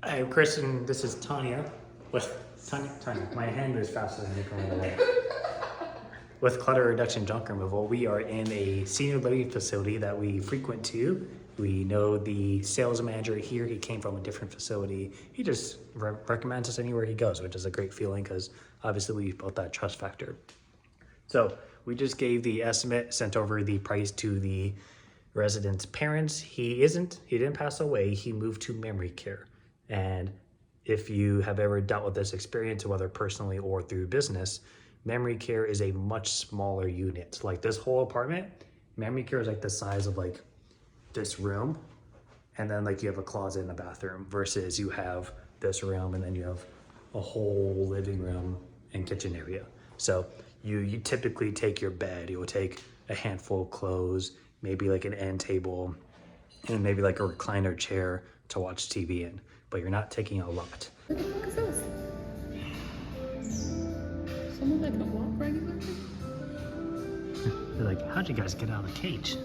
Hi, Chris, and this is Tanya. Tanya, my hand is faster than you can run away. With clutter reduction junk removal, we are in a senior living facility that we frequent to. We know the sales manager here. He came from a different facility. He just recommends us anywhere he goes, which is a great feeling because obviously we built that trust factor. So we just gave the estimate, sent over the price to the resident's parents. He didn't pass away. He moved to memory care. And if you have ever dealt with this experience, whether personally or through business, memory care is a much smaller unit. Like this whole apartment, memory care is like the size of like this room. And then like you have a closet and a bathroom versus you have this room and then you have a whole living room and kitchen area. So you typically take your bed, you'll take a handful of clothes, maybe like an end table, and maybe like a recliner chair to watch TV in, but you're not taking a lot. What the fuck is this? Someone that can walk regularly? They're like, how'd you guys get out of the cage?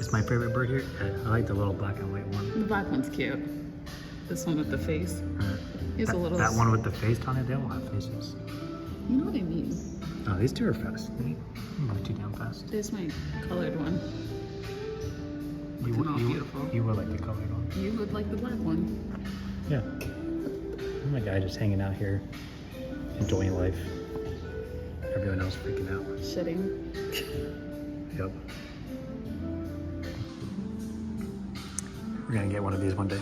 It's my favorite bird here. I like the little black and white one. The black one's cute. This one with the face. He's a little. That one with the face on it, they all have faces. You know what I mean? Oh, these two are fast. They move too damn fast. There's my colored one. You Beautiful. You would like the colored one. You would like the black one. Yeah. My guy just hanging out here, enjoying life. Everyone else freaking out. Shitting. Yep. We're gonna get one of these one day.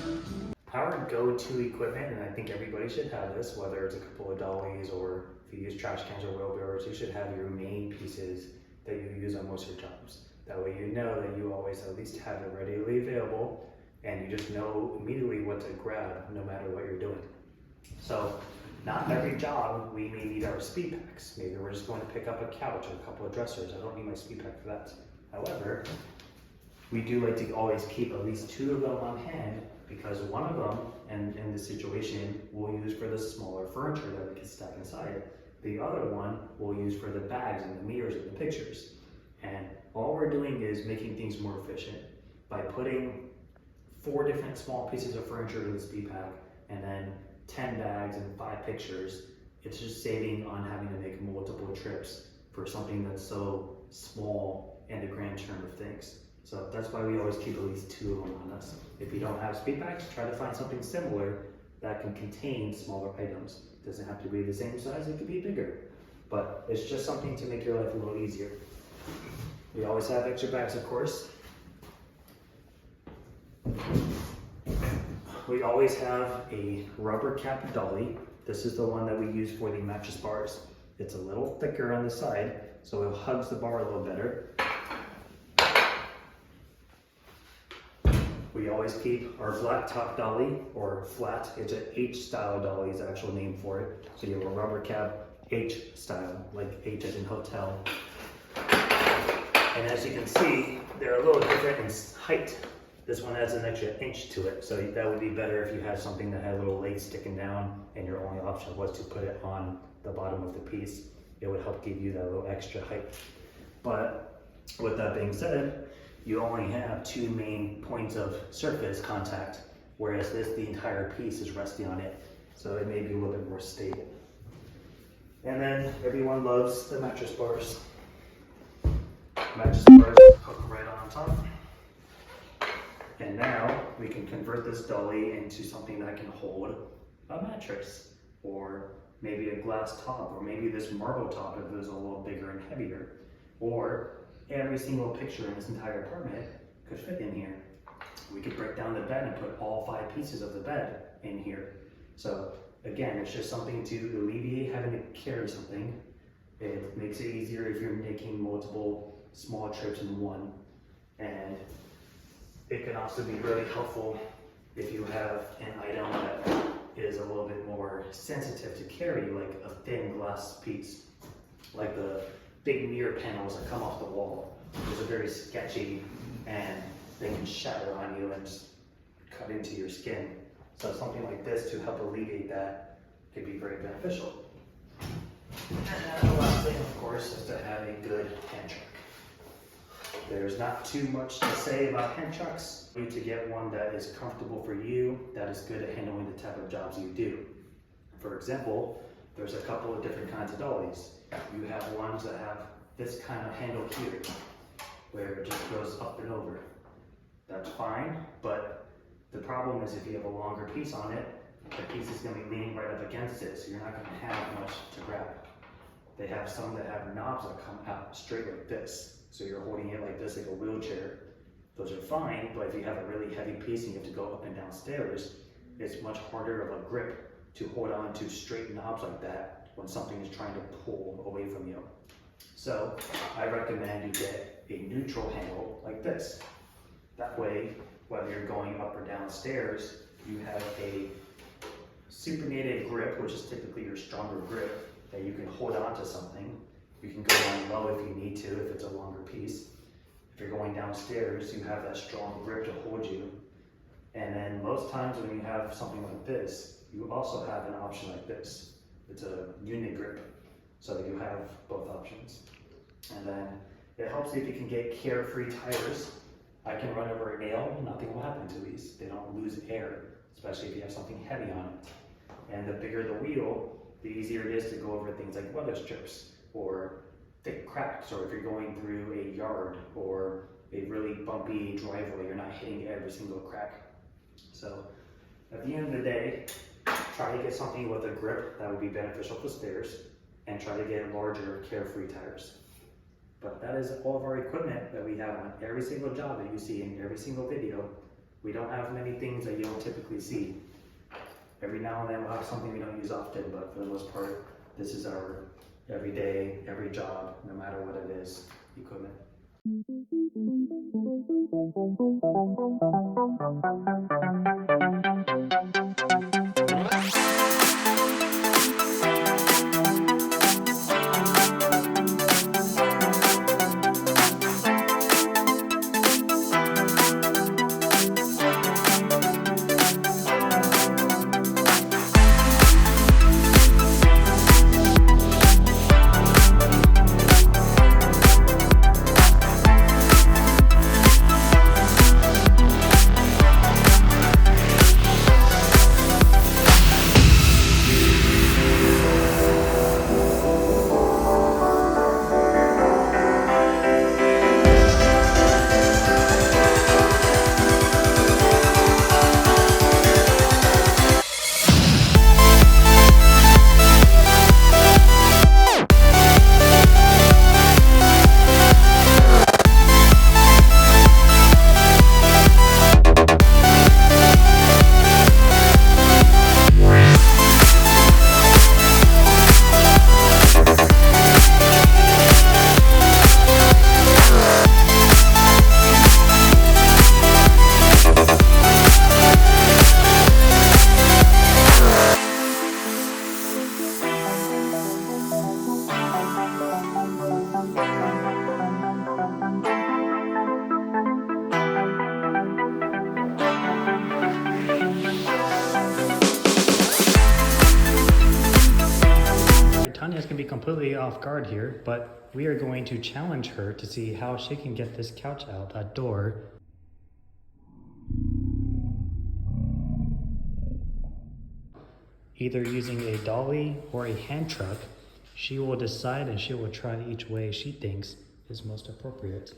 Our go-to equipment, and I think everybody should have this, whether it's a couple of dollies or if you use trash cans or wheelbarrows, you should have your main pieces that you use on most of your jobs. That way you know that you always at least have it readily available and you just know immediately what to grab no matter what you're doing. So not every job we may need our speed packs. Maybe we're just going to pick up a couch or a couple of dressers. I don't need my speed pack for that. However, we do like to always keep at least two of them on hand because one of them, and in this situation, we'll use for the smaller furniture that we can stack inside. The other one we'll use for the bags and the mirrors and the pictures. And all we're doing is making things more efficient by putting 4 different small pieces of furniture in the speed pack and then 10 bags and 5 pictures. It's just saving on having to make multiple trips for something that's so small in the grand term of things. So that's why we always keep at least 2 of them on us. If you don't have speed packs, try to find something similar that can contain smaller items. It doesn't have to be the same size, it could be bigger. But it's just something to make your life a little easier. We always have extra bags, of course. We always have a rubber cap dolly. This is the one that we use for the mattress bars. It's a little thicker on the side, so it hugs the bar a little better. We always keep our flat top dolly, or flat. It's an H-style dolly is the actual name for it. So you have a rubber cap H-style, like H as in hotel. And as you can see, they're a little different in height. This one has an extra inch to it, so that would be better if you had something that had little legs sticking down and your only option was to put it on the bottom of the piece. It would help give you that little extra height. But with that being said, you only have 2 main points of surface contact, whereas the entire piece is resting on it, so it may be a little bit more stable. And then everyone loves the mattress bars. Mattress bars hook right on top. And now we can convert this dolly into something that can hold a mattress, or maybe a glass top, or maybe this marble top if it was a little bigger and heavier, or every single picture in this entire apartment could fit in here. We could break down the bed and put all 5 pieces of the bed in here. So again, it's just something to alleviate having to carry something. It makes it easier if you're making multiple small trips in one. And it can also be really helpful if you have an item that is a little bit more sensitive to carry, like a thin glass piece, like the big mirror panels that come off the wall. Those are very sketchy and they can shatter on you and just cut into your skin. So something like this to help alleviate that could be very beneficial. And the last thing, of course, is to have a good hand truck. There's not too much to say about hand trucks. You need to get one that is comfortable for you, that is good at handling the type of jobs you do. For example, there's a couple of different kinds of dollies. You have ones that have this kind of handle here, where it just goes up and over. That's fine, but the problem is if you have a longer piece on it, the piece is going to be leaning right up against it, so you're not going to have much to grab. They have some that have knobs that come out straight like this, so you're holding it like this, like a wheelchair. Those are fine, but if you have a really heavy piece and you have to go up and down stairs, it's much harder of a grip to hold on to straight knobs like that when something is trying to pull away from you. So I recommend you get a neutral handle like this. That way, whether you're going up or down stairs, you have a supinated grip, which is typically your stronger grip, that you can hold on to something. You can go down low if you need to, if it's a longer piece. If you're going downstairs, you have that strong grip to hold you. And then most times when you have something like this, you also have an option like this. It's a unit grip, so that you have both options. And then it helps if you can get carefree tires. I can run over a nail, nothing will happen to these. They don't lose air, especially if you have something heavy on it. And the bigger the wheel, the easier it is to go over things like weather strips or thick cracks, or if you're going through a yard or a really bumpy driveway, you're not hitting every single crack. So at the end of the day, try to get something with a grip that would be beneficial for stairs, and try to get larger carefree tires. But that is all of our equipment that we have on every single job that you see in every single video. We don't have many things that you don't typically see. Every now and then we'll have something we don't use often, but for the most part, this is our everyday, every job, no matter what it is, equipment. Tanya's gonna be completely off guard here, but we are going to challenge her to see how she can get this couch out that door. Either using a dolly or a hand truck, she will decide and she will try each way she thinks is most appropriate.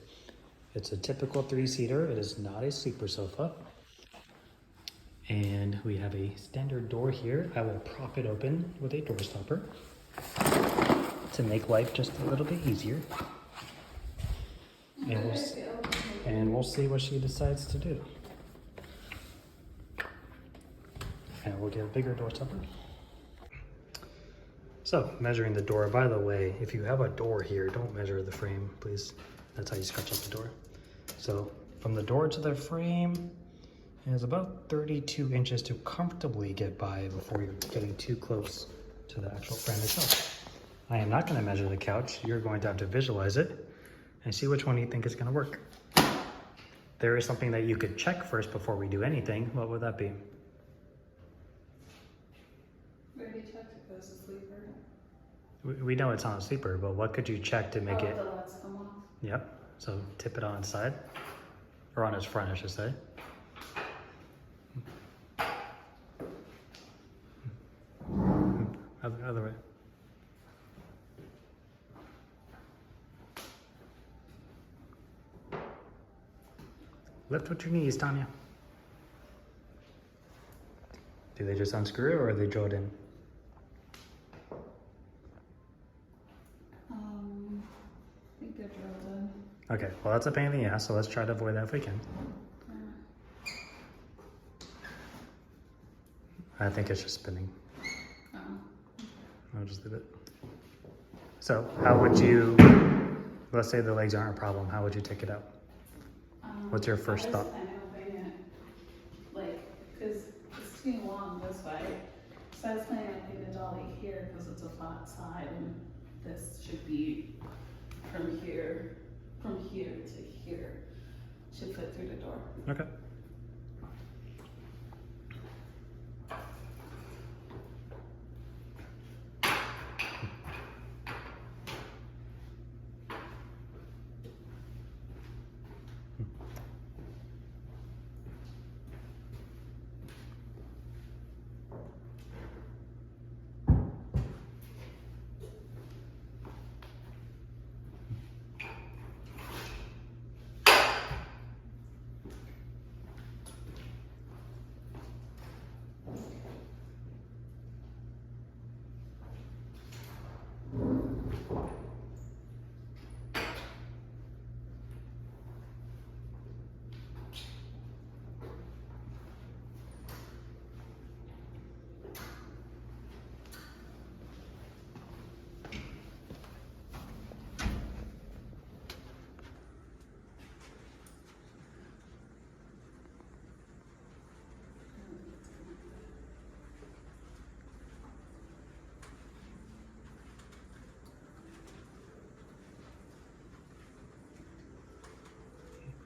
It's a typical 3-seater. It is not a sleeper sofa. And we have a standard door here. I will prop it open with a door stopper to make life just a little bit easier. And we'll see what she decides to do. And we'll get a bigger door stopper. So, measuring the door. By the way, if you have a door here, don't measure the frame, please. That's how you scratch up the door. So, from the door to the frame is about 32 inches to comfortably get by before you're getting too close to the actual frame itself. I am not going to measure the couch. You're going to have to visualize it and see which one you think is going to work. There is something that you could check first before we do anything. What would that be? Maybe check if it's a sleeper. We know it's not a sleeper, but what could you check to make it? The lights come off. Yep. So tip it on its side, or on its front, I should say. Other way. Lift with your knees, Tanya. Do they just unscrew or are they drilled in? I think they're drilled in. Okay, well that's a pain in the ass, so let's try to avoid that if we can. I think it's just spinning. Oh. I'll just leave it. So how would you, let's say the legs aren't a problem, how would you take it out? What's your first thought? I was planning on putting it, because it's too long this way. So I was planning on putting the dolly here because it's a flat side, and this should be from here to here. Should fit through the door. Okay.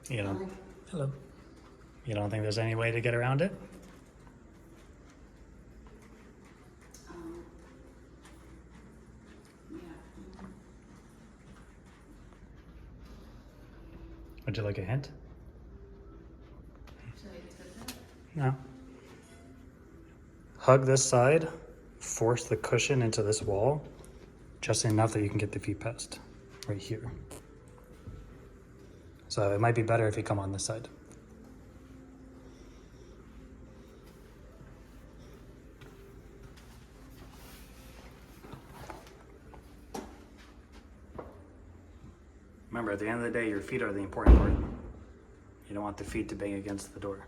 You know, hello. You don't think there's any way to get around it? Yeah. Would you like a hint? Should I tip it? No. Hug this side, force the cushion into this wall, just enough that you can get the feet past, right here. So it might be better if you come on this side. Remember, at the end of the day, your feet are the important part. You don't want the feet to bang against the door.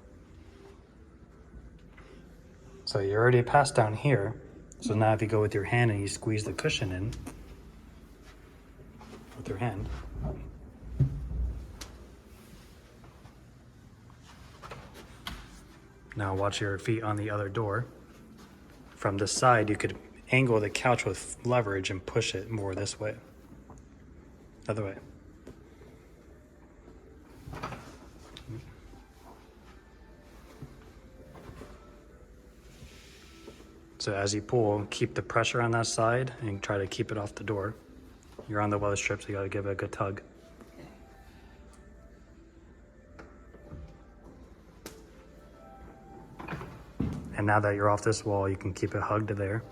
So you're already passed down here. So now if you go with your hand and you squeeze the cushion in with your hand. Now watch your feet on the other door. From this side, you could angle the couch with leverage and push it more this way. Other way. So as you pull, keep the pressure on that side and try to keep it off the door. You're on the weather strip, so you gotta give it a good tug. And now that you're off this wall, you can keep it hugged to there.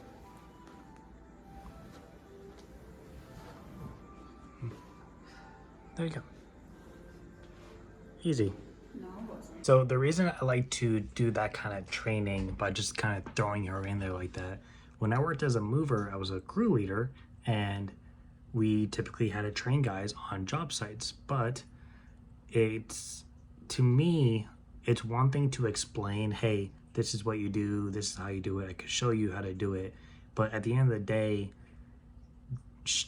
There you go. Easy. No, it wasn't. So the reason I like to do that kind of training by just kind of throwing her in there like that, when I worked as a mover, I was a crew leader, and we typically had to train guys on job sites. But it's, to me, it's one thing to explain, hey, this is what you do, this is how you do it, I could show you how to do it. But at the end of the day,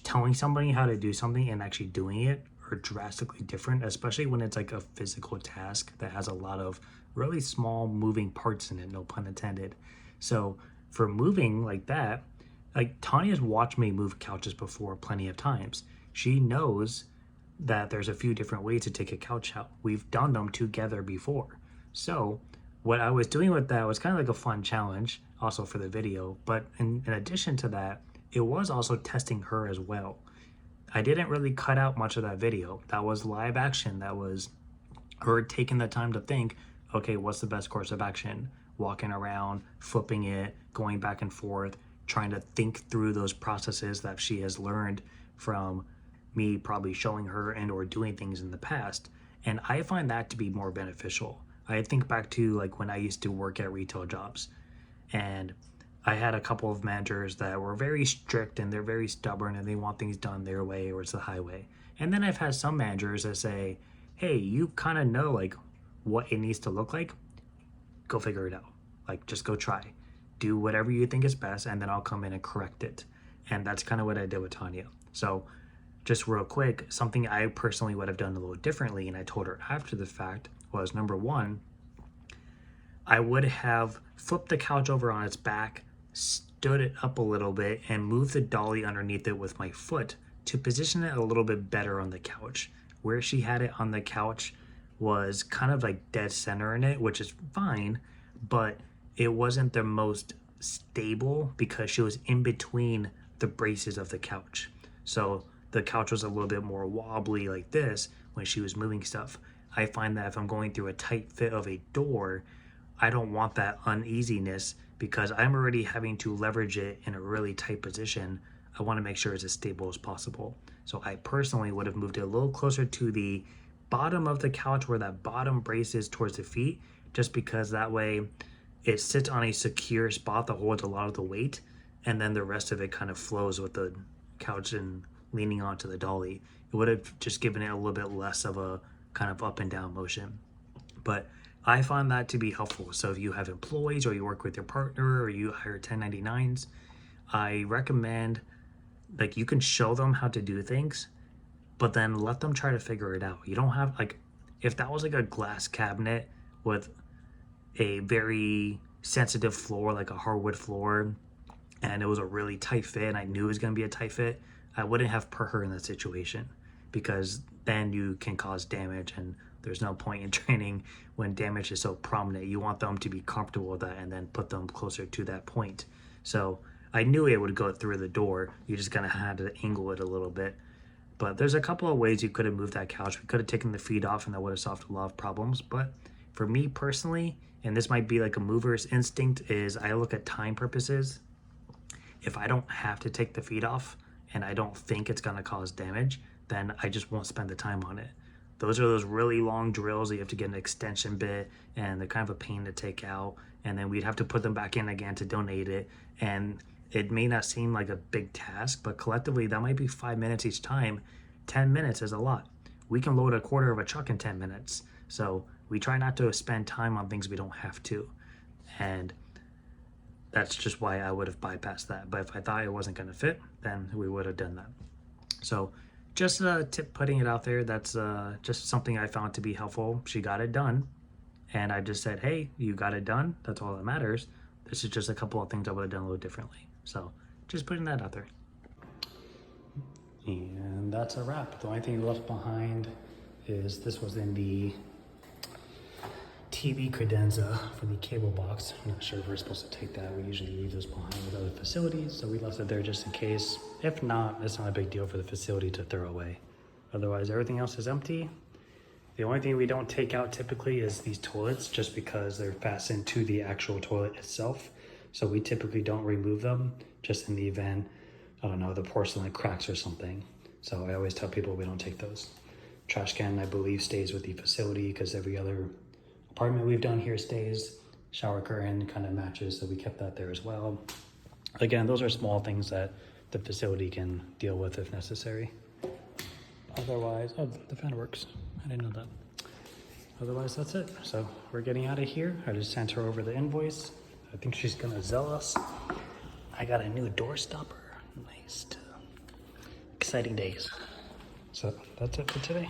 telling somebody how to do something and actually doing it are drastically different, especially when it's like a physical task that has a lot of really small moving parts in it, no pun intended. So for moving like that, like Tanya's watched me move couches before plenty of times. She knows that there's a few different ways to take a couch out. We've done them together before. So what I was doing with that was kind of like a fun challenge also for the video, but in addition to that, it was also testing her as well. I didn't really cut out much of that video. That was live action. That was her taking the time to think, okay, what's the best course of action? Walking around, flipping it, going back and forth, trying to think through those processes that she has learned from me probably showing her and or doing things in the past. And I find that to be more beneficial. I think back to like when I used to work at retail jobs, and I had a couple of managers that were very strict and they're very stubborn and they want things done their way or it's the highway. And then I've had some managers that say, hey, you kind of know like what it needs to look like. Go figure it out. Like just go try. Do whatever you think is best and then I'll come in and correct it. And that's kind of what I did with Tanya. So just real quick, something I personally would have done a little differently, and I told her after the fact, was number one, I would have flipped the couch over on its back, stood it up a little bit, and moved the dolly underneath it with my foot to position it a little bit better on the couch. Where she had it on the couch was kind of like dead center in it, which is fine, but it wasn't the most stable because she was in between the braces of the couch. So the couch was a little bit more wobbly like this when she was moving stuff. I find that if I'm going through a tight fit of a door, I don't want that uneasiness because I'm already having to leverage it in a really tight position. I want to make sure it's as stable as possible. So I personally would have moved it a little closer to the bottom of the couch where that bottom brace is towards the feet, just because that way it sits on a secure spot that holds a lot of the weight, and then the rest of it kind of flows with the couch and leaning onto the dolly. It would have just given it a little bit less of a kind of up and down motion. But I find that to be helpful. So if you have employees or you work with your partner or you hire 1099s, I recommend like you can show them how to do things, but then let them try to figure it out. You don't have like, if that was like a glass cabinet with a very sensitive floor, like a hardwood floor, and it was a really tight fit and I knew it was going to be a tight fit, I wouldn't have put her in that situation because then you can cause damage and there's no point in training when damage is so prominent. You want them to be comfortable with that and then put them closer to that point. So I knew it would go through the door. You just kind of had to angle it a little bit. But there's a couple of ways you could have moved that couch. We could have taken the feet off and that would have solved a lot of problems. But for me personally, and this might be like a mover's instinct, is I look at time purposes. If I don't have to take the feet off and I don't think it's going to cause damage, then I just won't spend the time on it. Those are those really long drills that you have to get an extension bit and they're kind of a pain to take out, and then we'd have to put them back in again to donate it, and it may not seem like a big task, but collectively that might be 5 minutes each time. 10 minutes is a lot. We can load a quarter of a truck in 10 minutes. So we try not to spend time on things we don't have to, and that's just why I would have bypassed that. But if I thought it wasn't going to fit, then we would have done that. So just a tip putting it out there. That's just something I found to be helpful. She got it done. And I just said, hey, you got it done. That's all that matters. This is just a couple of things I would have done a little differently. So just putting that out there. And that's a wrap. The only thing left behind is this was in the TV credenza for the cable box. I'm not sure if we're supposed to take that. We usually leave those behind with other facilities, so we left it there just in case. If not, it's not a big deal for the facility to throw away. Otherwise, everything else is empty. The only thing we don't take out typically is these toilets, just because they're fastened to the actual toilet itself. So we typically don't remove them, just in the event, I don't know, the porcelain cracks or something. So I always tell people we don't take those. Trash can, I believe, stays with the facility because every other apartment we've done here stays. Shower curtain kind of matches, so we kept that there as well. Again, those are small things that the facility can deal with if necessary. Otherwise, oh, the fan works. I didn't know that. Otherwise, that's it. So we're getting out of here. I just sent her over the invoice. I think she's gonna sell us. I got a new door stopper. Nice. Exciting days. So that's it for today.